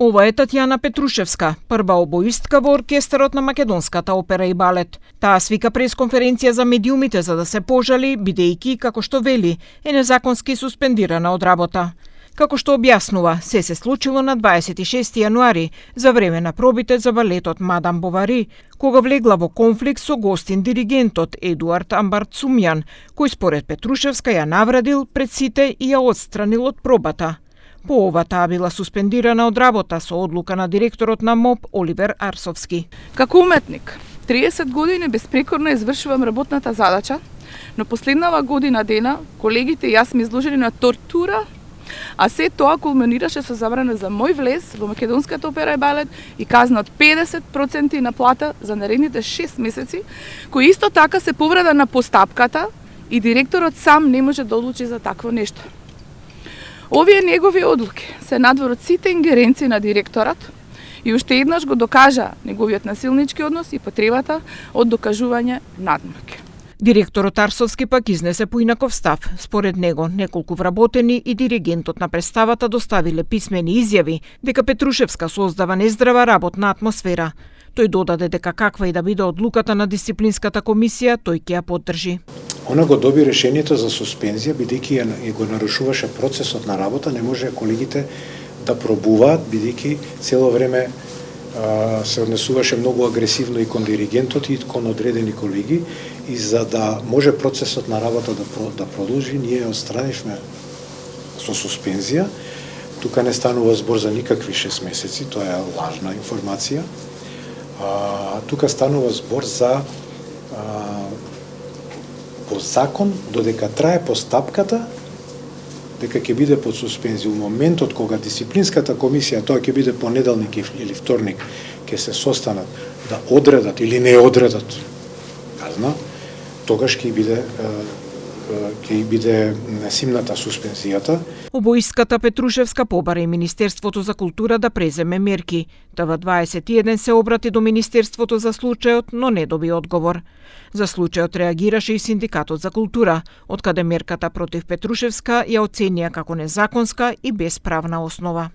Ова е Татјана Петрушевска, прва обоистка во оркестарот на Македонската опера и балет. Таа свика пресконференција за медиумите за да се пожали, бидејќи, како што вели, е незаконски суспендирана од работа. Како што објаснува, се случило на 26 јануари, за време на пробите за балетот Мадам Бовари, кога влегла во конфликт со гостин диригентот Едуард Амбарцумјан, кој според Петрушевска ја навредил пред сите и ја отстранил од пробата. По ова таа била суспендирана од работа со одлука на директорот на МОП Оливер Арсовски. Како уметник, 30 години безпрекорно извршувам работната задача, но последнава година дена колегите и јас сме изложени на тортура, а се тоа кулминираше со забрана за мој влез во Македонската опера и балет и казна од 50% на плата за наредните 6 месеци, кој исто така се повреда на постапката и директорот сам не може да одлучи за такво нешто. Овие негови одлуки се надвор од сите ингеренции на директорот и уште еднаш го докажа неговиот насилнички однос и потребата од докажување надмок. Директорот Арсовски пак изнесе поинаков став. Според него, неколку вработени и диригентот на представата доставиле писмени изјави дека Петрушевска создава нездрава работна атмосфера. Тој додаде дека каква и да биде одлуката на дисциплинската комисија, тој ќе ја поддржи. Она го доби решението за суспензија, бидејќи ја го нарушуваше процесот на работа, не може колегите да пробуваат, бидејќи цело време се однесуваше многу агресивно и кон диригентот и кон одредени колеги, и за да може процесот на работа да продолжи, ние отстранивме со суспензија. Тука не станува збор за никакви 6 месеци, тоа е лажна информација. Тука станува збор за по закон, додека трае постапката, дека ќе биде под суспензија. У моментот кога дисциплинската комисија, тоа ќе биде понеделник или вторник, ќе се состанат да одредат или не одредат казна, тогаш ќе биде симната суспензијата. Обоиската Петрушевска побара и Министерството за култура да преземе мерки. ТВ21 се обрати до Министерството за случајот, но не доби одговор. За случајот реагираше и Синдикатот за култура, откаде мерката против Петрушевска ја оценија како незаконска и без правна основа.